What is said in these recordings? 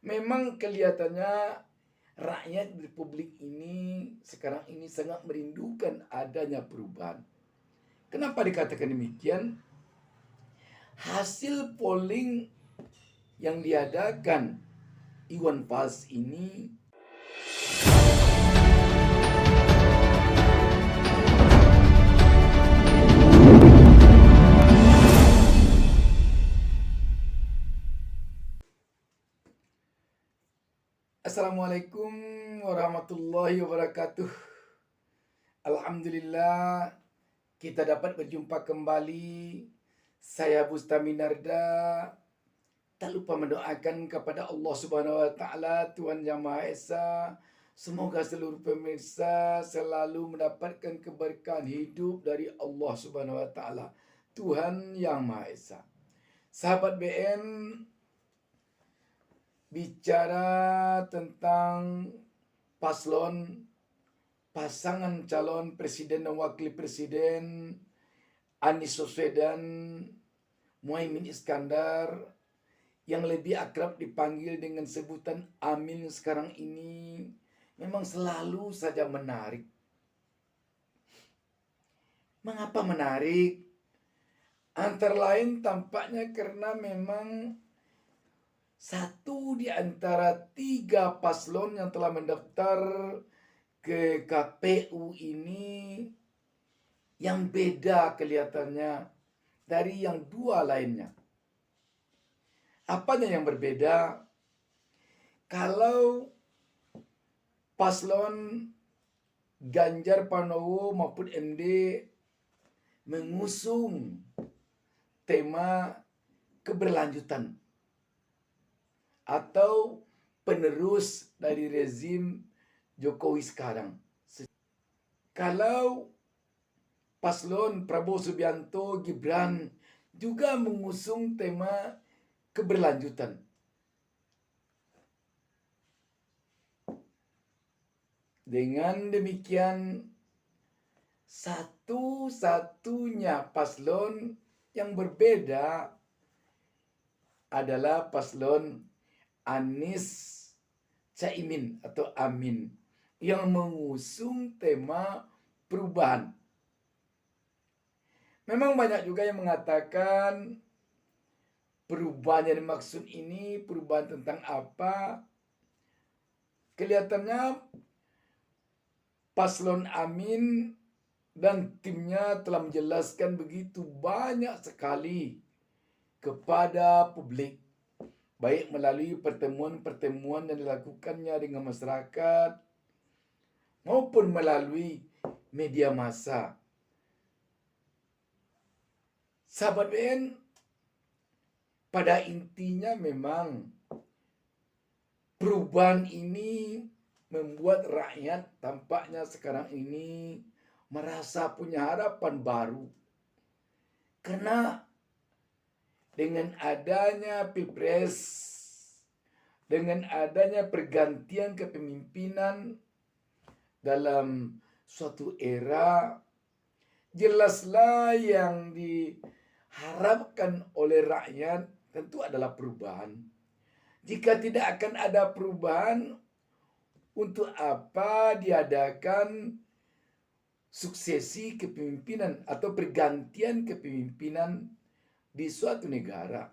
Memang kelihatannya rakyat di Republik ini sekarang ini sangat merindukan adanya perubahan. Kenapa dikatakan demikian? Hasil polling yang diadakan Iwan Fals ini Assalamualaikum warahmatullahi wabarakatuh. Alhamdulillah kita dapat berjumpa kembali. Saya Bustami Narda. Tak lupa mendoakan kepada Allah Subhanahu wa taala, Tuhan Yang Maha Esa, semoga seluruh pemirsa selalu mendapatkan keberkahan hidup dari Allah Subhanahu wa taala, Tuhan Yang Maha Esa. Sahabat BN, bicara tentang pasangan calon presiden dan wakil presiden Anies Baswedan, Muhaimin Iskandar, yang lebih akrab dipanggil dengan sebutan Amin sekarang ini, memang selalu saja menarik. Mengapa menarik? Antara lain tampaknya karena memang satu di antara 3 paslon yang telah mendaftar ke KPU ini yang beda kelihatannya dari yang 2 lainnya. Apanya yang berbeda? Kalau paslon Ganjar Pranowo maupun MD mengusung tema keberlanjutan atau penerus dari rezim Jokowi sekarang. Kalau paslon Prabowo Subianto, Gibran juga mengusung tema keberlanjutan. Dengan demikian, satu-satunya paslon yang berbeda adalah paslon Anies Caimin atau Amin yang mengusung tema perubahan. Memang banyak juga yang mengatakan perubahan yang dimaksud ini perubahan tentang apa? Kelihatannya paslon Amin dan timnya telah menjelaskan begitu banyak sekali kepada publik, baik melalui pertemuan-pertemuan yang dilakukannya dengan masyarakat maupun melalui media massa. Sahabat BN, pada intinya memang perubahan ini membuat rakyat tampaknya sekarang ini merasa punya harapan baru. Karena dengan adanya Pilpres, dengan adanya pergantian kepemimpinan dalam suatu era, jelaslah yang diharapkan oleh rakyat tentu adalah perubahan. Jika tidak akan ada perubahan, untuk apa diadakan suksesi kepemimpinan atau pergantian kepemimpinan di suatu negara?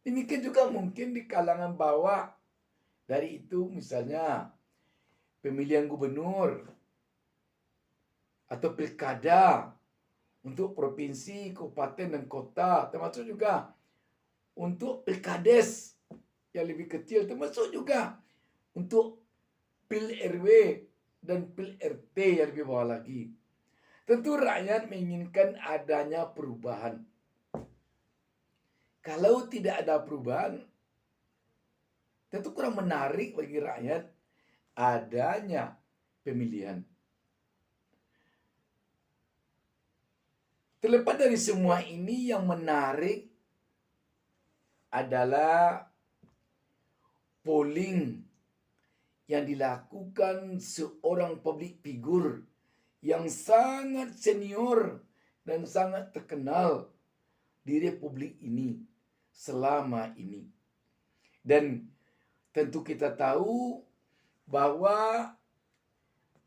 Demikian juga mungkin di kalangan bawah. Dari itu misalnya pemilihan gubernur atau pilkada untuk provinsi, kabupaten, dan kota, termasuk juga untuk pilkades yang lebih kecil, termasuk juga untuk pil RW dan pil RT yang lebih bawah lagi. Tentu rakyat menginginkan adanya perubahan. Kalau tidak ada perubahan, tentu kurang menarik bagi rakyat adanya pemilihan. Terlepas dari semua ini, yang menarik adalah polling yang dilakukan seorang public figure yang sangat senior dan sangat terkenal di Republik ini selama ini. Dan tentu kita tahu bahwa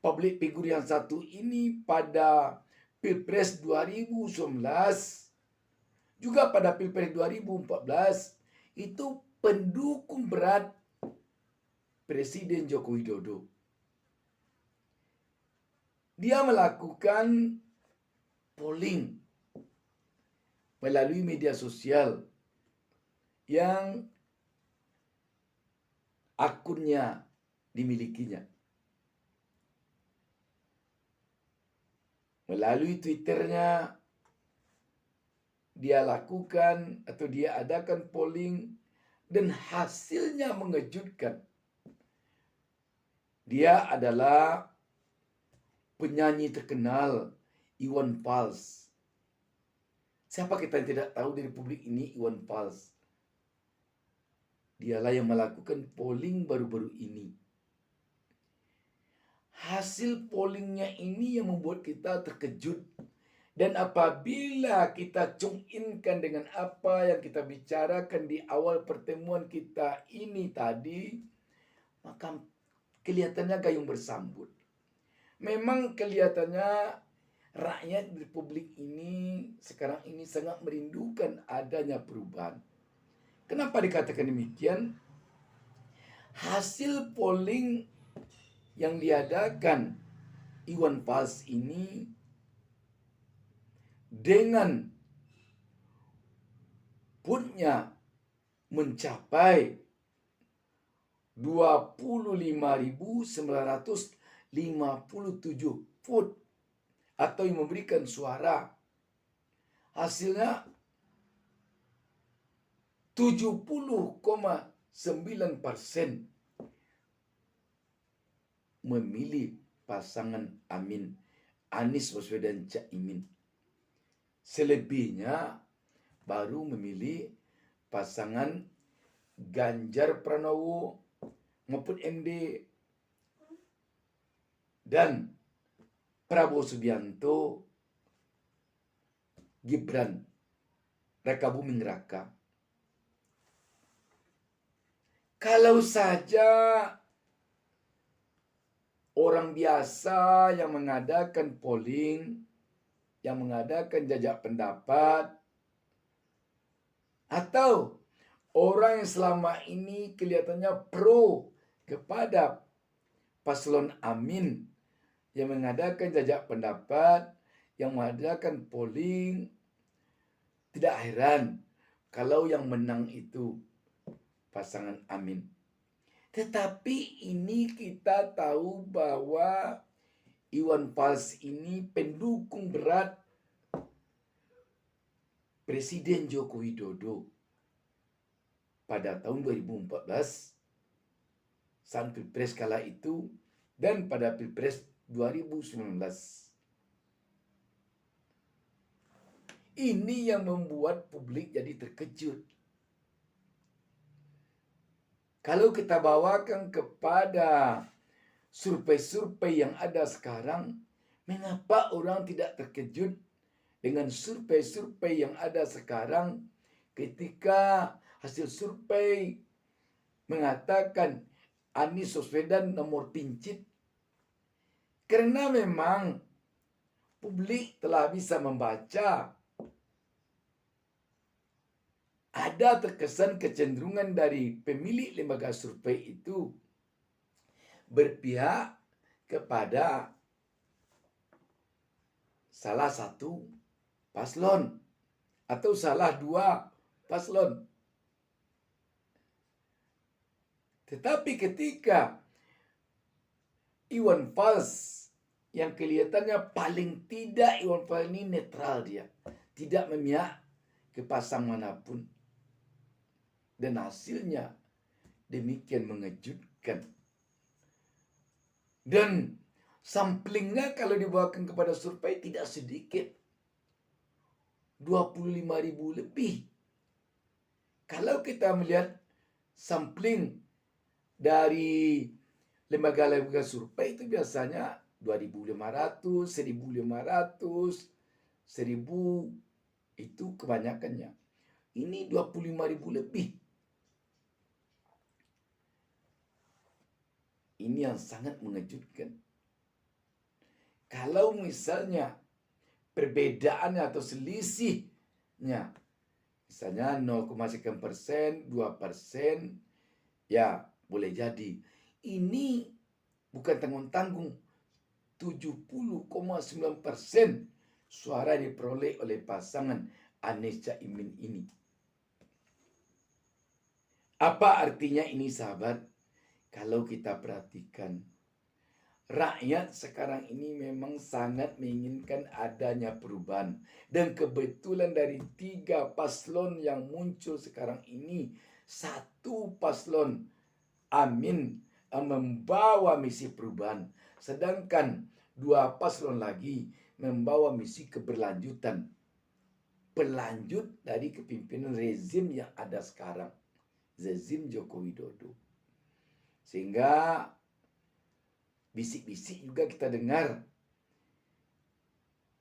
publik figur yang satu ini pada Pilpres 2019 juga pada Pilpres 2014 itu pendukung berat Presiden Joko Widodo. Dia melakukan polling melalui media sosial yang akunnya dimilikinya. Melalui Twitternya, dia lakukan atau dia adakan polling dan hasilnya mengejutkan. Dia adalah penyanyi terkenal Iwan Fals. Siapa kita yang tidak tahu di Republik ini Iwan Fals? Dialah yang melakukan polling baru-baru ini. Hasil pollingnya ini yang membuat kita terkejut. Dan apabila kita tune-inkan dengan apa yang kita bicarakan di awal pertemuan kita ini tadi, maka kelihatannya gayung bersambut. Memang kelihatannya rakyat Republik ini sekarang ini sangat merindukan adanya perubahan. Kenapa dikatakan demikian? Hasil polling yang diadakan Iwan Fals ini dengan vote-nya mencapai 25.957 vote atau yang memberikan suara. Hasilnya 70,9% memilih pasangan Anies Baswedan Caimin. Selebihnya baru memilih pasangan Ganjar Pranowo, Mahfud MD, dan Prabowo Subianto, Gibran Rakabuming Raka. Kalau saja orang biasa yang mengadakan polling, yang mengadakan jajak pendapat, atau orang yang selama ini kelihatannya pro kepada paslon Amin yang mengadakan jajak pendapat, yang mengadakan polling, tidak heran kalau yang menang itu pasangan Amin. Tetapi ini kita tahu bahwa Iwan Fals ini pendukung berat Presiden Joko Widodo pada tahun 2014 saat Pilpres kala itu dan pada Pilpres 2019. Ini yang membuat publik jadi terkejut. Kalau kita bawakan kepada survei-survei yang ada sekarang, mengapa orang tidak terkejut dengan survei-survei yang ada sekarang ketika hasil survei mengatakan Anies Baswedan nomor pincit? Karena memang publik telah bisa membaca ada terkesan kecenderungan dari pemilik lembaga survei itu berpihak kepada salah satu paslon atau salah dua paslon. Tetapi ketika Iwan Fals yang kelihatannya paling tidak Iwan Fals ini netral, dia tidak memihak ke pasang manapun, dan hasilnya demikian mengejutkan. Dan samplingnya kalau dibawakan kepada survei tidak sedikit, 25.000 lebih. Kalau kita melihat sampling dari lembaga-lembaga survei itu biasanya 2.500, 1.500, 1.000 itu kebanyakannya. Ini 25.000 lebih. ini yang sangat mengejutkan. Kalau misalnya perbedaannya atau selisihnya misalnya 0,sekian %, 2%, ya boleh jadi. Ini bukan tanggung-tanggung 70,9% suara diperoleh oleh pasangan Anies Caimin ini. Apa artinya ini, sahabat? Kalau kita perhatikan, rakyat sekarang ini memang sangat menginginkan adanya perubahan. Dan kebetulan dari 3 paslon yang muncul sekarang ini, 1 paslon Amin membawa misi perubahan. Sedangkan 2 paslon lagi membawa misi keberlanjutan. Pelanjut dari kepemimpinan rezim yang ada sekarang. Rezim Joko Widodo. Sehingga bisik-bisik juga kita dengar,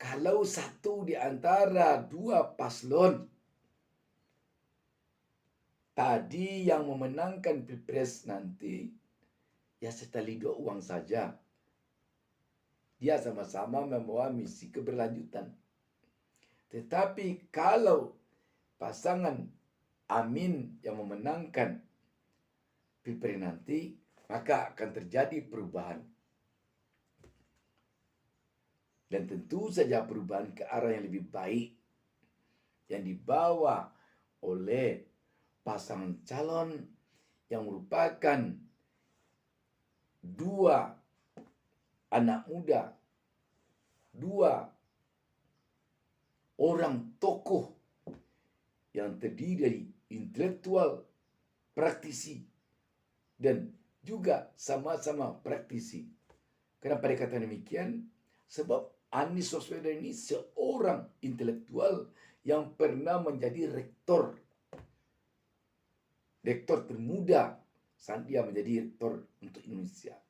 kalau satu di antara 2 paslon tadi yang memenangkan Pilpres nanti, ya setali 2 uang saja. Dia sama-sama membawa misi keberlanjutan. Tetapi kalau pasangan Amin yang memenangkan Pilpres nanti, maka akan terjadi perubahan. Dan tentu saja perubahan ke arah yang lebih baik yang dibawa oleh pasangan calon yang merupakan 2 anak muda, 2 orang tokoh yang terdiri dari intelektual, praktisi, dan juga sama-sama praktisi. Kenapa dikatakan demikian? Sebab Anies Baswedan ini seorang intelektual yang pernah menjadi rektor termuda saat dia menjadi rektor untuk Indonesia.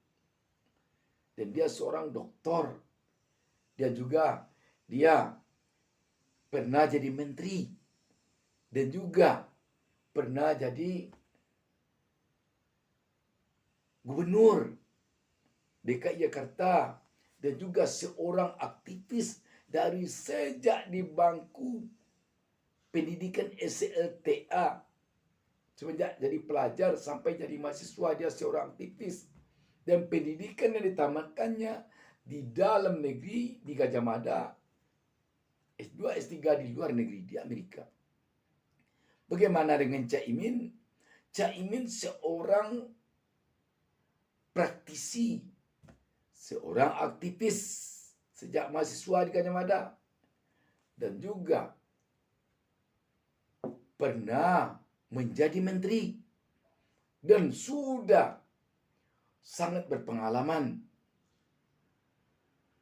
Dan dia seorang doktor. Dan juga dia pernah jadi menteri. Dan juga pernah jadi gubernur DKI Jakarta. Dan juga seorang aktivis dari sejak di bangku pendidikan SLTA. Semenjak jadi pelajar sampai jadi mahasiswa, dia seorang aktivis. Dan pendidikan yang ditamatkannya di dalam negeri, di Gajah Mada. S2, S3 di luar negeri, di Amerika. Bagaimana dengan Caimin? Caimin seorang praktisi, seorang aktivis sejak mahasiswa di Gajah Mada. Dan juga pernah menjadi menteri. Dan sudah sangat berpengalaman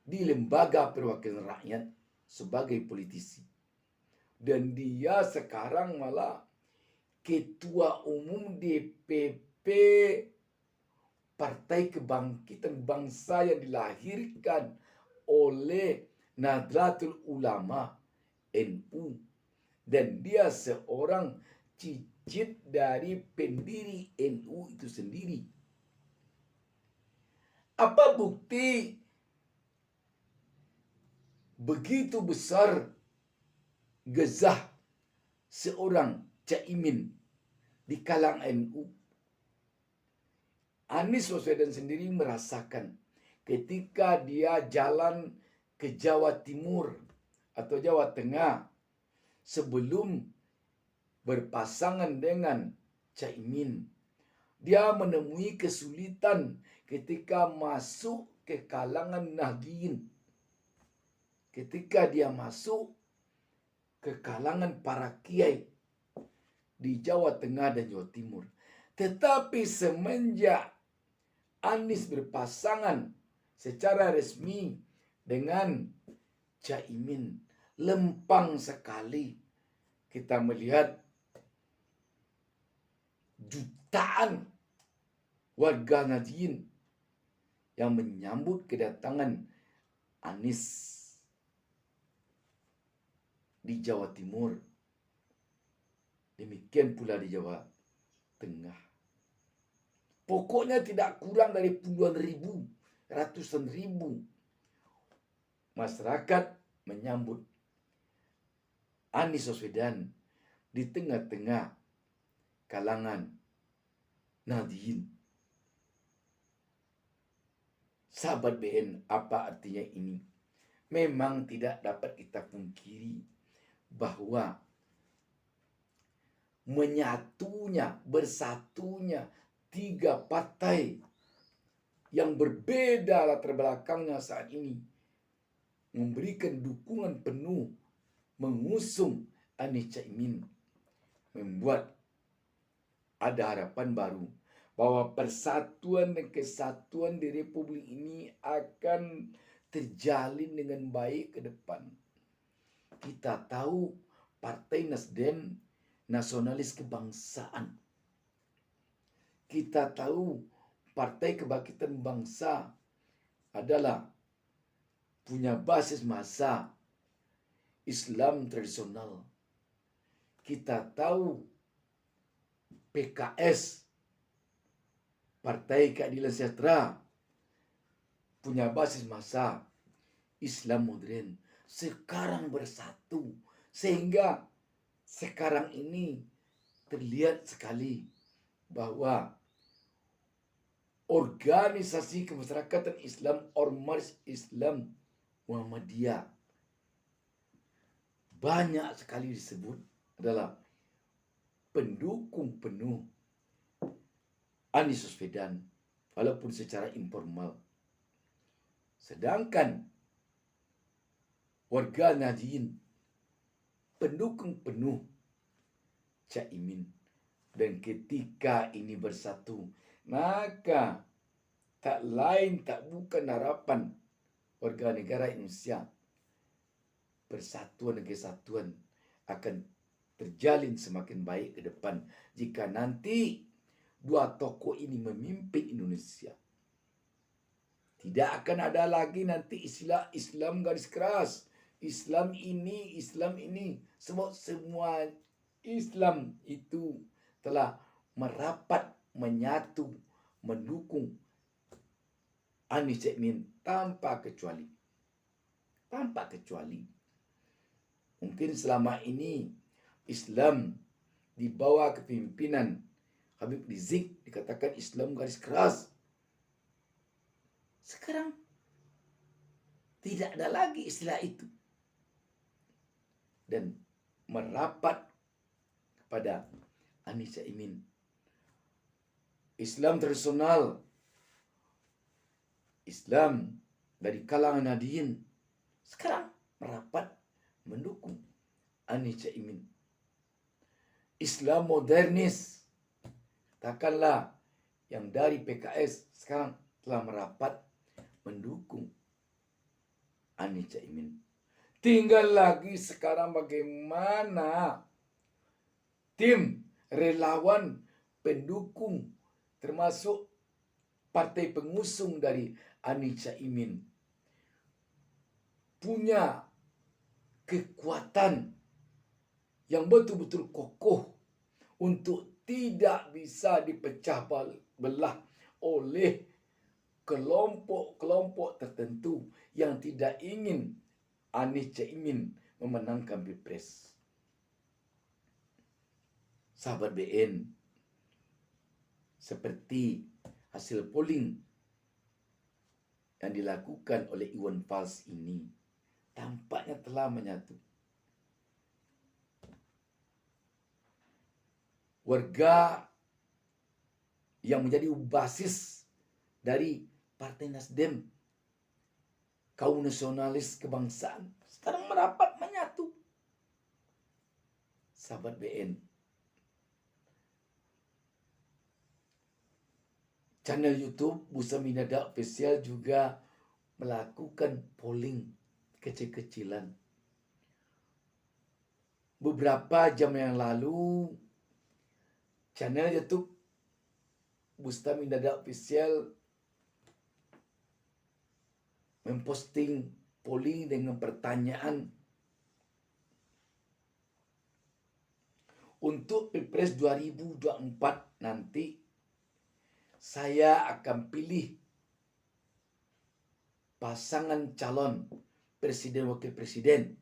di lembaga perwakilan rakyat sebagai politisi. Dan dia sekarang malah ketua umum DPP Partai Kebangkitan Bangsa yang dilahirkan oleh Nahdlatul Ulama NU. Dan dia seorang cicit dari pendiri NU itu sendiri. Apa bukti begitu besar gezah seorang Caimin di kalangan NU? Anies Baswedan sendiri merasakan ketika dia jalan ke Jawa Timur atau Jawa Tengah sebelum berpasangan dengan Caimin. Dia menemui kesulitan ketika masuk ke kalangan Nahdliyin. Ketika dia masuk ke kalangan para kiai di Jawa Tengah dan Jawa Timur. Tetapi semenjak Anies berpasangan secara resmi dengan Caimin, lempang sekali kita melihat jutaan warga Nahdliyin yang menyambut kedatangan Anies di Jawa Timur. Demikian pula di Jawa Tengah. Pokoknya tidak kurang dari puluhan ribu, ratusan ribu masyarakat menyambut Anies Baswedan di tengah-tengah kalangan Nahdien. Sahabat BN, apa artinya ini? Memang tidak dapat kita pungkiri bahwa bersatunya tiga partai yang berbeda latar belakangnya saat ini memberikan dukungan penuh mengusung Anies Caimin, membuat ada harapan baru bahwa persatuan dan kesatuan di Republik ini akan terjalin dengan baik ke depan. Kita tahu Partai Nasdem nasionalis kebangsaan. Kita tahu Partai Kebangkitan Bangsa adalah punya basis massa Islam tradisional. Kita tahu PKS, Partai Keadilan Sejahtera, punya basis massa Islam modern. Sekarang bersatu, sehingga sekarang ini terlihat sekali bahwa organisasi kemasyarakatan Islam, Ormas Islam Muhammadiyah banyak sekali disebut adalah pendukung penuh Anies Baswedan, walaupun secara informal. Sedangkan warga Nahdien pendukung penuh Caimin. Dan ketika ini bersatu, maka tak lain tak bukan harapan warga negara Indonesia, persatuan dan kesatuan akan terjalin semakin baik ke depan jika nanti dua tokoh ini memimpin Indonesia. Tidak akan ada lagi nanti istilah Islam garis keras, Islam ini, Islam ini. Semua Islam itu telah merapat, menyatu, mendukung Anies Caimin tanpa kecuali. Tanpa kecuali. Mungkin selama ini Islam di bawah kepemimpinan Habib Rizik dikatakan Islam garis keras. Sekarang tidak ada lagi istilah itu. Dan merapat kepada Anies Caimin. Islam tradisional, Islam dari kalangan Nahdien sekarang merapat mendukung Anies Caimin. Islam modernis, katakanlah yang dari PKS sekarang telah merapat mendukung Anies Caimin. Tinggal lagi sekarang bagaimana tim relawan pendukung termasuk partai pengusung dari Anies Caimin punya kekuatan yang betul-betul kokoh untuk tidak bisa dipecah belah oleh kelompok-kelompok tertentu yang tidak ingin Anies Caimin memenangkan Pilpres. Sahabat BN, seperti hasil polling yang dilakukan oleh Iwan Fals ini tampaknya telah menyatu. Warga yang menjadi basis dari Partai Nasdem, kaum nasionalis kebangsaan, sekarang merapat menyatu. Sahabat BN, channel YouTube Bustami Nada Official juga melakukan polling kecil-kecilan. Beberapa jam yang lalu, channel YouTube Bustami Nada Official memposting polling dengan pertanyaan untuk Pilpres 2024 nanti, saya akan pilih pasangan calon presiden wakil presiden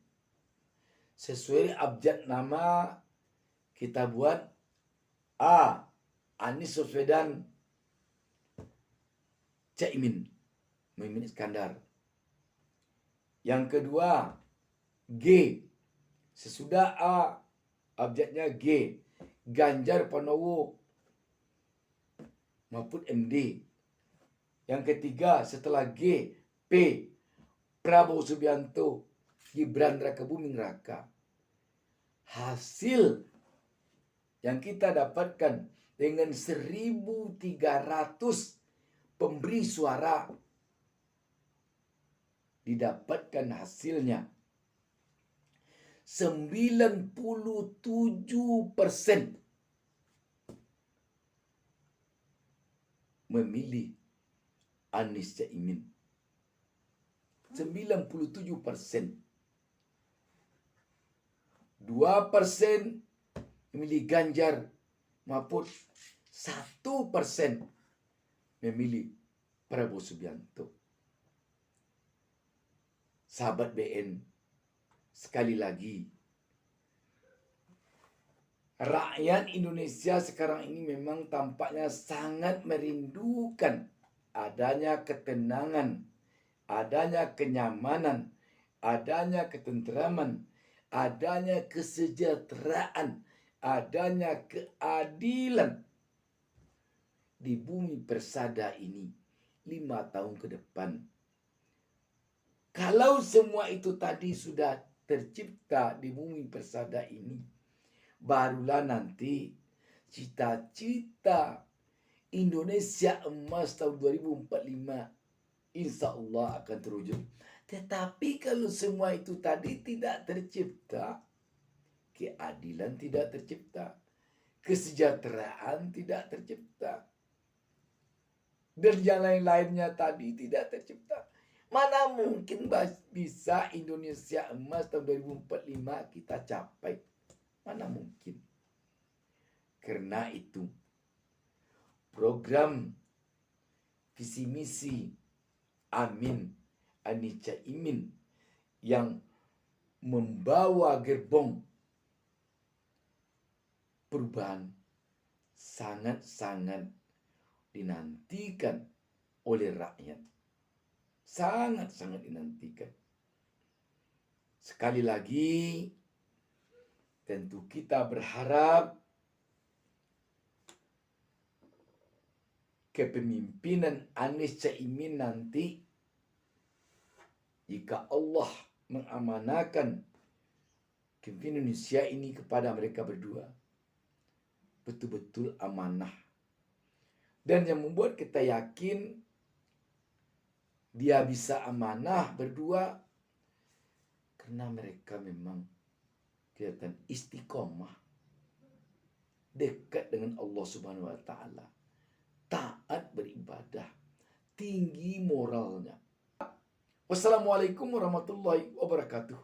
sesuai abjad nama. Kita buat A. Anies Baswedan, Caimin, Muhyiddin Iskandar. Yang kedua G. Sesudah A abjadnya G, Ganjar Pranowo, Mahfud MD. Yang ketiga setelah G, P. Prabowo Subianto, Gibran Rakabuming Raka. Hasil yang kita dapatkan dengan 1.300 pemberi suara, didapatkan hasilnya 97% memilih Anies Caimin. 97%. 2% memilih Ganjar Mahfud. 1% memilih Prabowo Subianto. Sahabat BN, sekali lagi, rakyat Indonesia sekarang ini memang tampaknya sangat merindukan adanya ketenangan, adanya kenyamanan, adanya ketenteraman, adanya kesejahteraan, adanya keadilan di bumi persada ini 5 tahun ke depan. Kalau semua itu tadi sudah tercipta di bumi persada ini, barulah nanti cita-cita Indonesia emas tahun 2045 insya Allah akan terwujud. Tetapi kalau semua itu tadi tidak tercipta, keadilan tidak tercipta, kesejahteraan tidak tercipta, dan yang lain-lainnya tadi tidak tercipta, mana mungkin bisa Indonesia emas tahun 2045 kita capai? Mana mungkin? Karena itu program visi misi Amin Anies Caimin yang membawa gerbong perubahan sangat-sangat dinantikan oleh rakyat. Sangat-sangat dinantikan. Sekali lagi, tentu kita berharap kepemimpinan Anies Caimin nanti, jika Allah mengamanahkan kepemimpinan Indonesia ini kepada mereka berdua, betul-betul amanah. Dan yang membuat kita yakin dia bisa amanah berdua, karena mereka memang kelihatan istiqomah, dekat dengan Allah Subhanahu wa Ta'ala, taat beribadah, tinggi moralnya. Wassalamualaikum warahmatullahi wabarakatuh.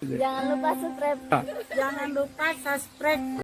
Jangan lupa subscribe. Jangan lupa subscribe.